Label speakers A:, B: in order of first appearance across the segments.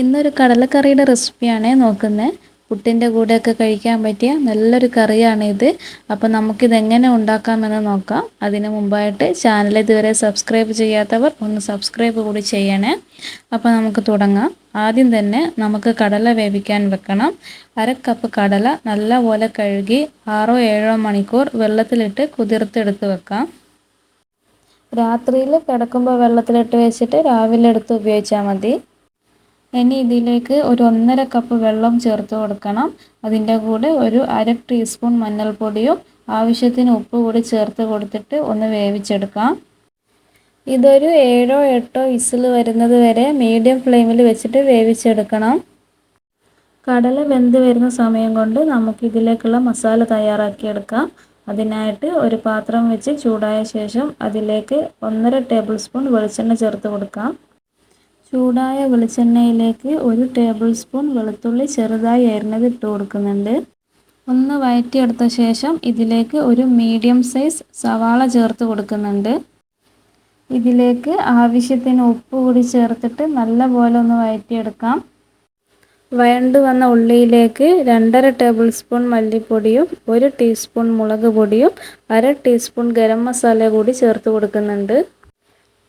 A: ഇന്നൊരു കടലക്കറിയുടെ റെസിപ്പിയാണ് നോക്കുന്നത്. പുട്ടിൻ്റെ കൂടെയൊക്കെ കഴിക്കാൻ പറ്റിയ നല്ലൊരു കറിയാണിത്. അപ്പോൾ നമുക്കിതെങ്ങനെ ഉണ്ടാക്കാമെന്ന് നോക്കാം. അതിന് മുമ്പായിട്ട് ചാനൽ ഇതുവരെ സബ്സ്ക്രൈബ് ചെയ്യാത്തവർ ഒന്ന് സബ്സ്ക്രൈബ് കൂടി ചെയ്യണേ. അപ്പോൾ നമുക്ക് തുടങ്ങാം. ആദ്യം തന്നെ നമുക്ക് കടല വേവിക്കാൻ വെക്കണം. 1/2 കപ്പ് കടല നല്ലപോലെ കഴുകി 6-7 മണിക്കൂർ വെള്ളത്തിലിട്ട് കുതിർത്തെടുത്ത് വെക്കാം. രാത്രിയിൽ കിടക്കുമ്പോൾ വെള്ളത്തിലിട്ട് വെച്ചിട്ട് രാവിലെ എടുത്ത് ഉപയോഗിച്ചാൽ മതി. ഇനി ഇതിലേക്ക് ഒരു 1.5 കപ്പ് വെള്ളം ചേർത്ത് കൊടുക്കണം. അതിൻ്റെ കൂടെ ഒരു 1/2 ടീസ്പൂൺ മഞ്ഞൾപ്പൊടിയും ആവശ്യത്തിന് ഉപ്പ് കൂടി ചേർത്ത് കൊടുത്തിട്ട് ഒന്ന് വേവിച്ചെടുക്കാം. ഇതൊരു 7-8 വിസിൽ വരുന്നത് വരെ മീഡിയം ഫ്ലെയിമിൽ വെച്ചിട്ട് വേവിച്ചെടുക്കണം. കടല വെന്ത് വരുന്ന സമയം കൊണ്ട് നമുക്കിതിലേക്കുള്ള മസാല തയ്യാറാക്കിയെടുക്കാം. അതിനായിട്ട് ഒരു പാത്രം വെച്ച് ചൂടായ ശേഷം അതിലേക്ക് 1.5 ടേബിൾ സ്പൂൺ വെളിച്ചെണ്ണ ചേർത്ത് കൊടുക്കാം. ചൂടായ വെളിച്ചെണ്ണയിലേക്ക് 1 ടേബിൾ സ്പൂൺ വെളുത്തുള്ളി ചെറുതായി അരിഞ്ഞത് ഇട്ട് കൊടുക്കുന്നുണ്ട്. ഒന്ന് വഴറ്റിയെടുത്ത ശേഷം ഇതിലേക്ക് ഒരു മീഡിയം സൈസ് സവാള ചേർത്ത് കൊടുക്കുന്നുണ്ട്. ഇതിലേക്ക് ആവശ്യത്തിന് ഉപ്പ് കൂടി ചേർത്തിട്ട് നല്ലപോലെ ഒന്ന് വഴറ്റിയെടുക്കാം. വഴണ്ട് വന്ന ഉള്ളിയിലേക്ക് 2.5 ടേബിൾ സ്പൂൺ മല്ലിപ്പൊടിയും 1 ടീസ്പൂൺ മുളക് പൊടിയും 1/2 ടീസ്പൂൺ ഗരം മസാല കൂടി ചേർത്ത് കൊടുക്കുന്നുണ്ട്.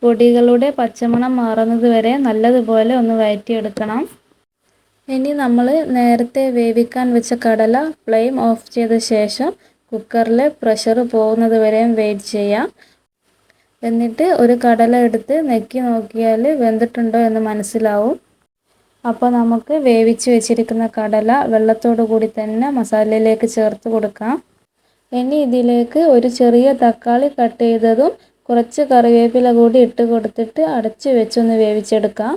A: പൊടികളുടെ പച്ചമണം മാറുന്നത് വരെ നല്ലതുപോലെ ഒന്ന് വഴറ്റിയെടുക്കണം. ഇനി നമ്മൾ നേരത്തെ വേവിക്കാൻ വെച്ച കടല ഫ്ലെയിം ഓഫ് ചെയ്ത ശേഷം കുക്കറിലെ പ്രഷർ പോകുന്നത് വരെയും വെയിറ്റ് ചെയ്യാം. എന്നിട്ട് ഒരു കടല എടുത്ത് നെക്കി നോക്കിയാൽ വെന്തിട്ടുണ്ടോ എന്ന് മനസ്സിലാവും. അപ്പോൾ നമുക്ക് വേവിച്ച് വെച്ചിരിക്കുന്ന കടല വെള്ളത്തോടു കൂടി തന്നെ മസാലയിലേക്ക് ചേർത്ത് കൊടുക്കാം. ഇനി ഇതിലേക്ക് ഒരു ചെറിയ തക്കാളി കട്ട് ചെയ്തതും കുറച്ച് കറിവേപ്പില കൂടി ഇട്ട് കൊടുത്തിട്ട് അടച്ച് വെച്ചൊന്ന് വേവിച്ചെടുക്കാം.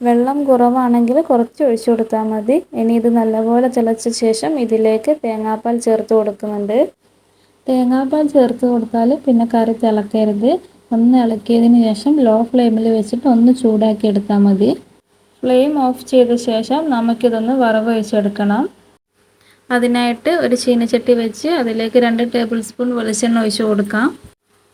A: വെള്ളം കുറവാണെങ്കിൽ കുറച്ച് ഒഴിച്ചു കൊടുത്താൽ മതി. ഇനി ഇത് നല്ലപോലെ തിളച്ച ശേഷം ഇതിലേക്ക് തേങ്ങാപ്പാൽ ചേർത്ത് കൊടുക്കുന്നുണ്ട്. തേങ്ങാപ്പാൽ ചേർത്ത് കൊടുത്താൽ പിന്നെ കറി തിളക്കരുത്. ഒന്ന് ഇളക്കിയതിന് ശേഷം ലോ ഫ്ലെയിമിൽ വെച്ചിട്ട് ഒന്ന് ചൂടാക്കി എടുത്താൽ മതി. ഫ്ലെയിം ഓഫ് ചെയ്ത ശേഷം നമുക്കിതൊന്ന് വറവ് ഒഴിച്ചെടുക്കണം. അതിനായിട്ട് ഒരു ചീനച്ചട്ടി വെച്ച് അതിലേക്ക് 2 ടേബിൾ സ്പൂൺ വെളിച്ചെണ്ണ ഒഴിച്ച് കൊടുക്കാം.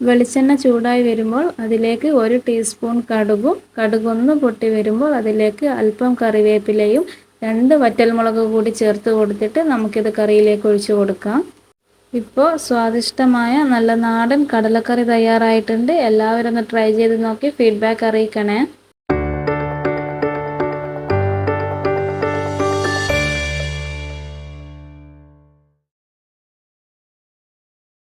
A: വെളിച്ചെണ്ണ ചൂടായി വരുമ്പോൾ അതിലേക്ക് 1 ടീസ്പൂൺ കടുകൊന്ന് പൊട്ടി വരുമ്പോൾ അതിലേക്ക് അല്പം കറിവേപ്പിലയും 2 വറ്റൽമുളക് കൂടി ചേർത്ത് കൊടുത്തിട്ട് നമുക്കിത് കറിയിലേക്ക് ഒഴിച്ച് കൊടുക്കാം. ഇപ്പോൾ സ്വാദിഷ്ടമായ നല്ല നാടൻ കടലക്കറി തയ്യാറായിട്ടുണ്ട്. എല്ലാവരും ഒന്ന് ട്രൈ ചെയ്ത് നോക്കി ഫീഡ്ബാക്ക് അറിയിക്കണേ.